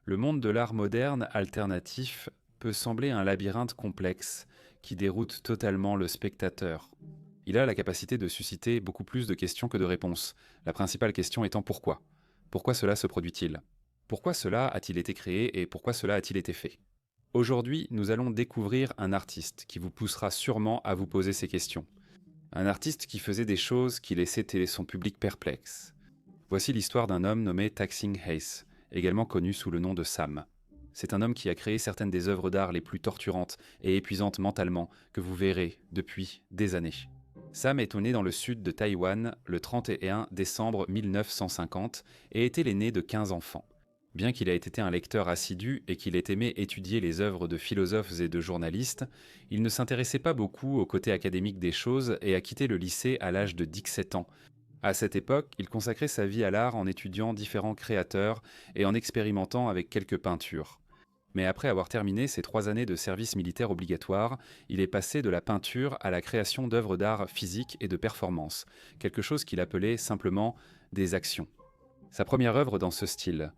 Le monde de l'art moderne alternatif peut sembler un labyrinthe complexe qui déroute totalement le spectateur. Il a la capacité de susciter beaucoup plus de questions que de réponses, la principale question étant pourquoi. Pourquoi cela se produit-il? Pourquoi cela a-t-il été créé et pourquoi cela a-t-il été fait? Aujourd'hui, nous allons découvrir un artiste qui vous poussera sûrement à vous poser ces questions. Un artiste qui faisait des choses qui laissaient son public perplexe. Voici l'histoire d'un homme nommé Taksin Hayes, également connu sous le nom de Sam. C'est un homme qui a créé certaines des œuvres d'art les plus torturantes et épuisantes mentalement que vous verrez depuis des années. Sam est né dans le sud de Taïwan le 31 décembre 1950 et était l'aîné de 15 enfants. Bien qu'il ait été un lecteur assidu et qu'il ait aimé étudier les œuvres de philosophes et de journalistes, il ne s'intéressait pas beaucoup au côté académique des choses et a quitté le lycée à l'âge de 17 ans. À cette époque, il consacrait sa vie à l'art en étudiant différents créateurs et en expérimentant avec quelques peintures. Mais après avoir terminé ses 3 années de service militaire obligatoire, il est passé de la peinture à la création d'œuvres d'art physiques et de performance, quelque chose qu'il appelait simplement des actions. Sa première œuvre dans ce style,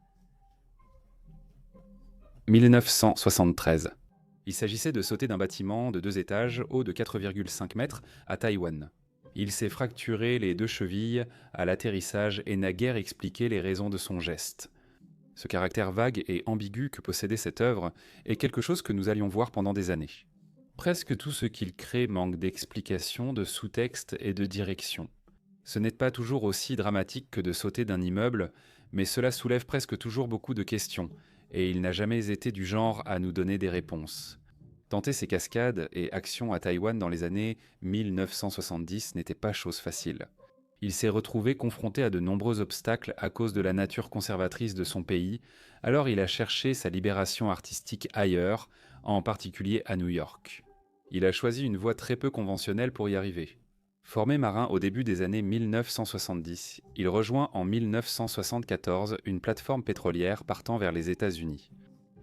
1973. Il s'agissait de sauter d'un bâtiment de 2 étages, haut de 4,5 mètres, à Taïwan. Il s'est fracturé les 2 chevilles à l'atterrissage et n'a guère expliqué les raisons de son geste. Ce caractère vague et ambigu que possédait cette œuvre est quelque chose que nous allions voir pendant des années. Presque tout ce qu'il crée manque d'explication, de sous-texte et de direction. Ce n'est pas toujours aussi dramatique que de sauter d'un immeuble, mais cela soulève presque toujours beaucoup de questions, et il n'a jamais été du genre à nous donner des réponses. Tenter ces cascades et actions à Taïwan dans les années 1970 n'était pas chose facile. Il s'est retrouvé confronté à de nombreux obstacles à cause de la nature conservatrice de son pays, alors il a cherché sa libération artistique ailleurs, en particulier à New York. Il a choisi une voie très peu conventionnelle pour y arriver. Formé marin au début des années 1970, il rejoint en 1974 une plateforme pétrolière partant vers les États-Unis.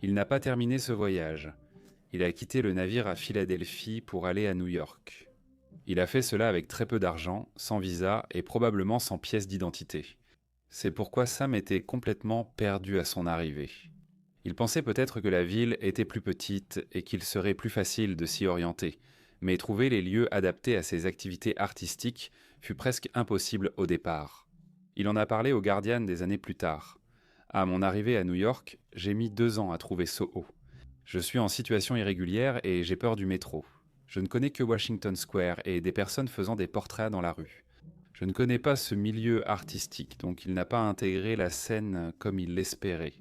Il n'a pas terminé ce voyage. Il a quitté le navire à Philadelphie pour aller à New York. Il a fait cela avec très peu d'argent, sans visa et probablement sans pièce d'identité. C'est pourquoi Sam était complètement perdu à son arrivée. Il pensait peut-être que la ville était plus petite et qu'il serait plus facile de s'y orienter, mais trouver les lieux adaptés à ses activités artistiques fut presque impossible au départ. Il en a parlé au Guardian des années plus tard. À mon arrivée à New York, j'ai mis 2 ans à trouver Soho. Je suis en situation irrégulière et j'ai peur du métro. Je ne connais que Washington Square et des personnes faisant des portraits dans la rue. Je ne connais pas ce milieu artistique, donc il n'a pas intégré la scène comme il l'espérait.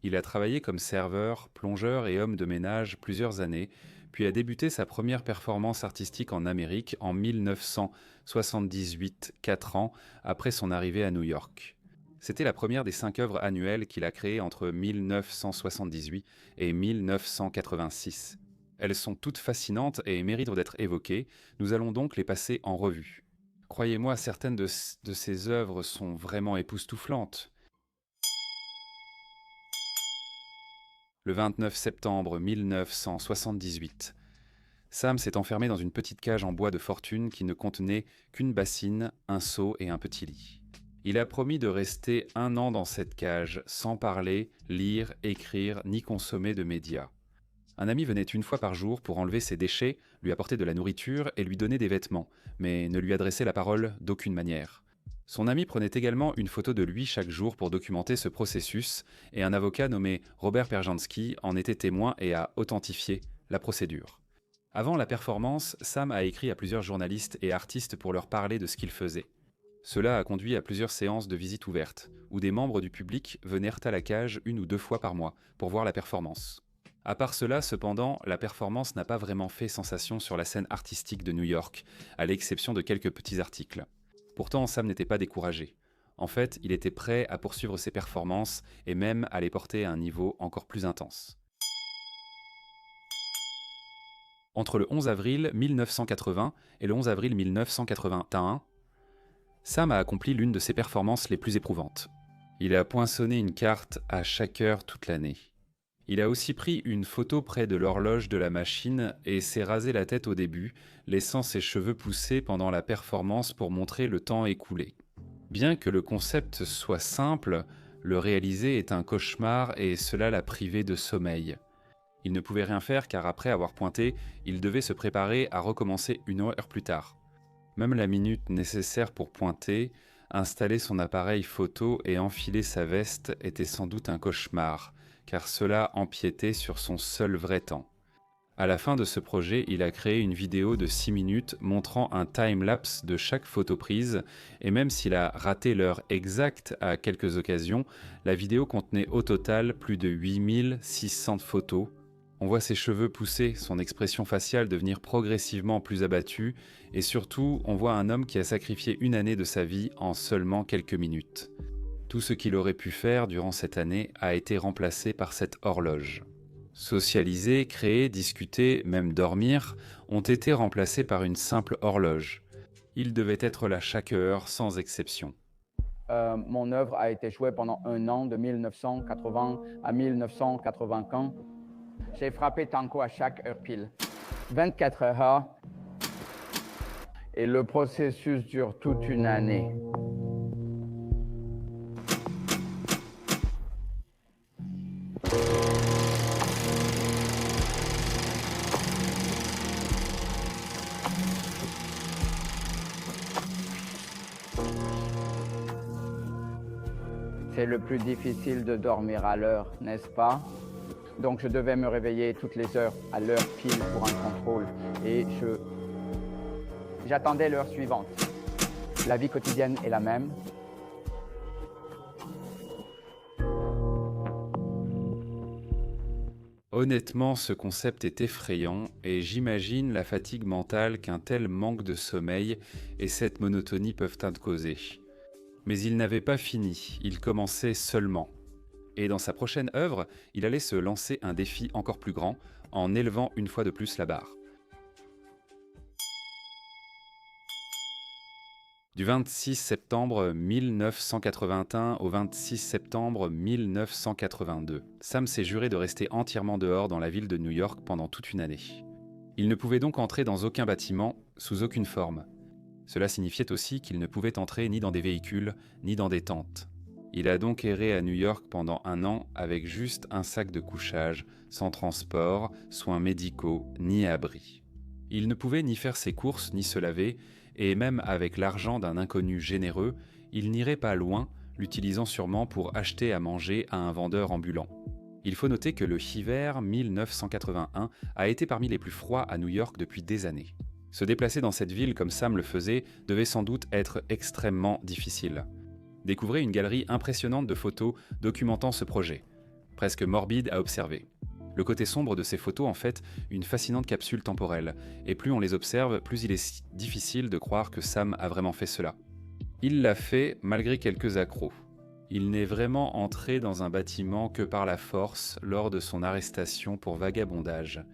Il a travaillé comme serveur, plongeur et homme de ménage plusieurs années, puis a débuté sa première performance artistique en Amérique en 1978, 4 ans après son arrivée à New York. C'était la première des 5 œuvres annuelles qu'il a créées entre 1978 et 1986. Elles sont toutes fascinantes et méritent d'être évoquées, nous allons donc les passer en revue. Croyez-moi, certaines de ces œuvres sont vraiment époustouflantes. Le 29 septembre 1978, Sam s'est enfermé dans une petite cage en bois de fortune qui ne contenait qu'une bassine, un seau et un petit lit. Il a promis de rester 1 an dans cette cage, sans parler, lire, écrire, ni consommer de médias. Un ami venait 1 fois par jour pour enlever ses déchets, lui apporter de la nourriture et lui donner des vêtements, mais ne lui adresser la parole d'aucune manière. Son ami prenait également une photo de lui chaque jour pour documenter ce processus, et un avocat nommé Robert Perjanski en était témoin et a authentifié la procédure. Avant la performance, Sam a écrit à plusieurs journalistes et artistes pour leur parler de ce qu'il faisait. Cela a conduit à plusieurs séances de visites ouvertes, où des membres du public vinrent à la cage 1 ou 2 fois par mois pour voir la performance. À part cela, cependant, la performance n'a pas vraiment fait sensation sur la scène artistique de New York, à l'exception de quelques petits articles. Pourtant, Sam n'était pas découragé. En fait, il était prêt à poursuivre ses performances et même à les porter à un niveau encore plus intense. Entre le 11 avril 1980 et le 11 avril 1981, Sam a accompli l'une de ses performances les plus éprouvantes. Il a poinçonné une carte à chaque heure toute l'année. Il a aussi pris une photo près de l'horloge de la machine et s'est rasé la tête au début, laissant ses cheveux pousser pendant la performance pour montrer le temps écoulé. Bien que le concept soit simple, Le réaliser est un cauchemar et cela l'a privé de sommeil. Il ne pouvait rien faire car après avoir pointé, il devait se préparer à recommencer 1 heure plus tard. Même la minute nécessaire pour pointer, installer son appareil photo et enfiler sa veste était sans doute un cauchemar, car cela empiétait sur son seul vrai temps. À la fin de ce projet, il a créé une vidéo de 6 minutes montrant un time-lapse de chaque photo prise, et même s'il a raté l'heure exacte à quelques occasions, la vidéo contenait au total plus de 8600 photos. On voit ses cheveux pousser, son expression faciale devenir progressivement plus abattue, et surtout, on voit un homme qui a sacrifié 1 année de sa vie en seulement quelques minutes. Tout ce qu'il aurait pu faire durant cette année a été remplacé par cette horloge. Socialiser, créer, discuter, même dormir, ont été remplacés par une simple horloge. Il devait être là chaque heure, sans exception. Mon œuvre a été jouée pendant 1 an, de 1980 à 1995. J'ai frappé tango à chaque heure pile. 24 heures. Et le processus dure toute 1 année. C'est le plus difficile de dormir à l'heure, n'est-ce pas? Donc je devais me réveiller toutes les heures à l'heure pile pour un contrôle. Et j'attendais l'heure suivante. La vie quotidienne est la même. Honnêtement, ce concept est effrayant et j'imagine la fatigue mentale qu'un tel manque de sommeil et cette monotonie peuvent causer. Mais il n'avait pas fini, il commençait seulement. Et dans sa prochaine œuvre, il allait se lancer un défi encore plus grand en élevant une fois de plus la barre. Du 26 septembre 1981 au 26 septembre 1982, Sam s'est juré de rester entièrement dehors dans la ville de New York pendant toute 1 année. Il ne pouvait donc entrer dans aucun bâtiment, sous aucune forme. Cela signifiait aussi qu'il ne pouvait entrer ni dans des véhicules, ni dans des tentes. Il a donc erré à New York pendant 1 an avec juste un sac de couchage, sans transport, soins médicaux, ni abri. Il ne pouvait ni faire ses courses, ni se laver, et même avec l'argent d'un inconnu généreux, il n'irait pas loin, l'utilisant sûrement pour acheter à manger à un vendeur ambulant. Il faut noter que le hiver 1981 a été parmi les plus froids à New York depuis des années. Se déplacer dans cette ville comme Sam le faisait devait sans doute être extrêmement difficile. Découvrez une galerie impressionnante de photos documentant ce projet, presque morbide à observer. Le côté sombre de ces photos en fait une fascinante capsule temporelle, et plus on les observe, plus il est difficile de croire que Sam a vraiment fait cela. Il l'a fait malgré quelques accros. Il n'est vraiment entré dans un bâtiment que par la force lors de son arrestation pour vagabondage.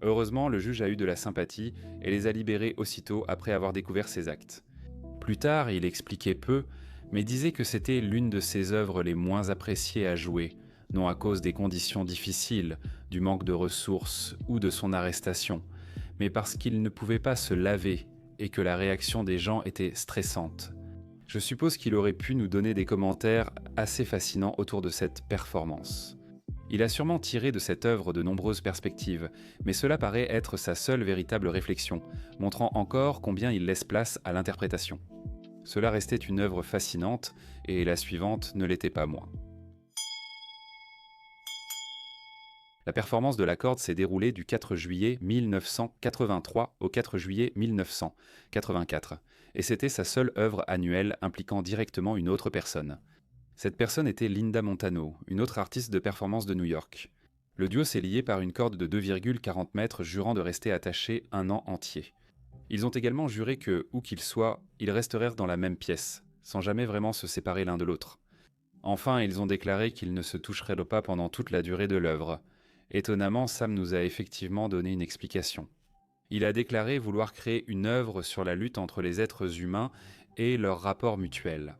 Heureusement, le juge a eu de la sympathie et les a libérés aussitôt après avoir découvert ses actes. Plus tard, il expliquait peu, mais disait que c'était l'une de ses œuvres les moins appréciées à jouer, non à cause des conditions difficiles, du manque de ressources ou de son arrestation, mais parce qu'il ne pouvait pas se laver et que la réaction des gens était stressante. Je suppose qu'il aurait pu nous donner des commentaires assez fascinants autour de cette performance. Il a sûrement tiré de cette œuvre de nombreuses perspectives, mais cela paraît être sa seule véritable réflexion, montrant encore combien il laisse place à l'interprétation. Cela restait une œuvre fascinante, et la suivante ne l'était pas moins. La performance de la corde s'est déroulée du 4 juillet 1983 au 4 juillet 1984, et c'était sa seule œuvre annuelle impliquant directement une autre personne. Cette personne était Linda Montano, une autre artiste de performance de New York. Le duo s'est lié par une corde de 2,40 mètres jurant de rester attachés 1 an entier. Ils ont également juré que, où qu'ils soient, ils resteraient dans la même pièce, sans jamais vraiment se séparer l'un de l'autre. Enfin, ils ont déclaré qu'ils ne se toucheraient pas pendant toute la durée de l'œuvre. Étonnamment, Sam nous a effectivement donné une explication. Il a déclaré vouloir créer une œuvre sur la lutte entre les êtres humains et leurs rapports mutuels.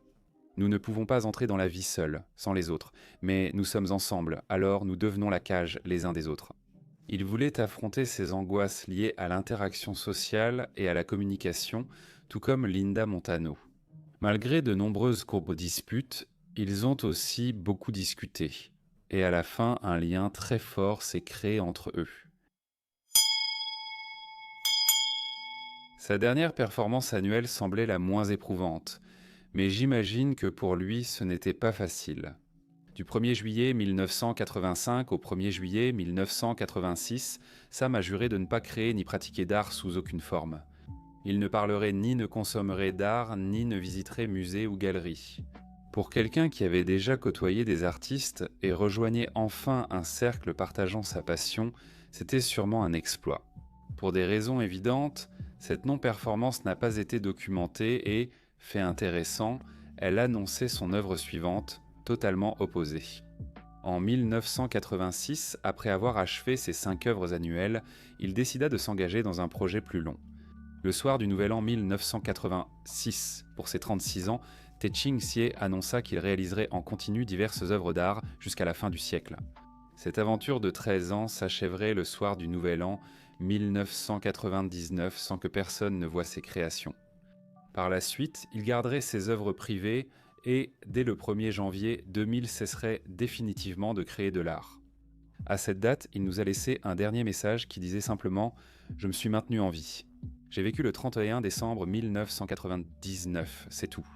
Nous ne pouvons pas entrer dans la vie seuls, sans les autres, mais nous sommes ensemble, alors nous devenons la cage les uns des autres. Il voulait affronter ces angoisses liées à l'interaction sociale et à la communication, tout comme Linda Montano. Malgré de nombreuses courbes disputes, Ils ont aussi beaucoup discuté, et à la fin, un lien très fort s'est créé entre eux. Sa dernière performance annuelle semblait la moins éprouvante, mais j'imagine que pour lui, ce n'était pas facile. Du 1er juillet 1985 au 1er juillet 1986, Sam a juré de ne pas créer ni pratiquer d'art sous aucune forme. Il ne parlerait ni ne consommerait d'art, ni ne visiterait musée ou galerie. Pour quelqu'un qui avait déjà côtoyé des artistes et rejoignait enfin un cercle partageant sa passion, c'était sûrement un exploit. Pour des raisons évidentes, cette non-performance n'a pas été documentée et, fait intéressant, elle annonçait son œuvre suivante, totalement opposée. En 1986, après avoir achevé ses 5 œuvres annuelles, il décida de s'engager dans un projet plus long. Le soir du Nouvel An 1986, pour ses 36 ans, Te-Ching Hsieh annonça qu'il réaliserait en continu diverses œuvres d'art jusqu'à la fin du siècle. Cette aventure de 13 ans s'achèverait le soir du Nouvel An 1999 sans que personne ne voie ses créations. Par la suite, il garderait ses œuvres privées et, dès le 1er janvier 2000, cesserait définitivement de créer de l'art. À cette date, il nous a laissé un dernier message qui disait simplement « Je me suis maintenu en vie. J'ai vécu le 31 décembre 1999, c'est tout.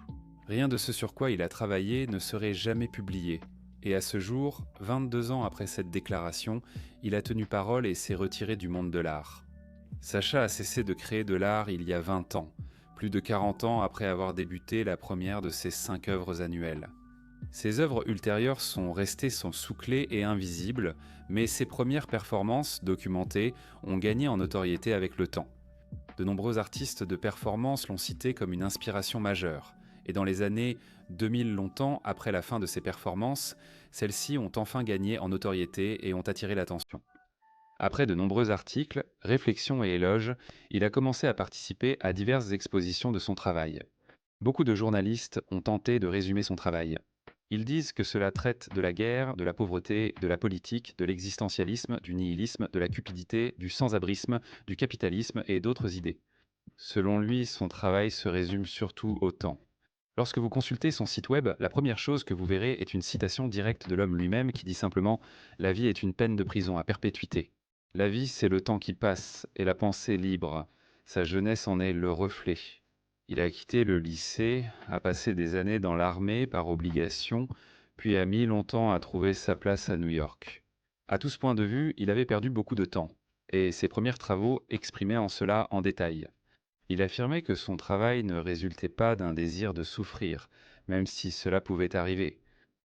Rien de ce sur quoi il a travaillé ne serait jamais publié. Et à ce jour, 22 ans après cette déclaration, il a tenu parole et s'est retiré du monde de l'art. Sacha a cessé de créer de l'art il y a 20 ans, plus de 40 ans après avoir débuté la première de ses 5 œuvres annuelles. Ses œuvres ultérieures sont restées sous clé et invisibles, mais ses premières performances, documentées, ont gagné en notoriété avec le temps. De nombreux artistes de performance l'ont cité comme une inspiration majeure, et dans les années 2000 longtemps après la fin de ses performances, celles-ci ont enfin gagné en notoriété et ont attiré l'attention. Après de nombreux articles, réflexions et éloges, il a commencé à participer à diverses expositions de son travail. Beaucoup de journalistes ont tenté de résumer son travail. Ils disent que cela traite de la guerre, de la pauvreté, de la politique, de l'existentialisme, du nihilisme, de la cupidité, du sans-abrisme, du capitalisme et d'autres idées. Selon lui, son travail se résume surtout au temps. Lorsque vous consultez son site web, la première chose que vous verrez est une citation directe de l'homme lui-même qui dit simplement « La vie est une peine de prison à perpétuité. La vie, c'est le temps qui passe et la pensée libre. Sa jeunesse en est le reflet. » Il a quitté le lycée, a passé des années dans l'armée par obligation, puis a mis longtemps à trouver sa place à New York. À tout ce point de vue, il avait perdu beaucoup de temps, et ses premiers travaux exprimaient en cela en détail. Il affirmait que son travail ne résultait pas d'un désir de souffrir, même si cela pouvait arriver.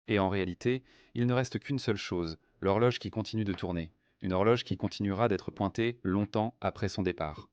Et en réalité, il ne reste qu'une seule chose, l'horloge qui continue de tourner, une horloge qui continuera d'être pointée longtemps après son départ.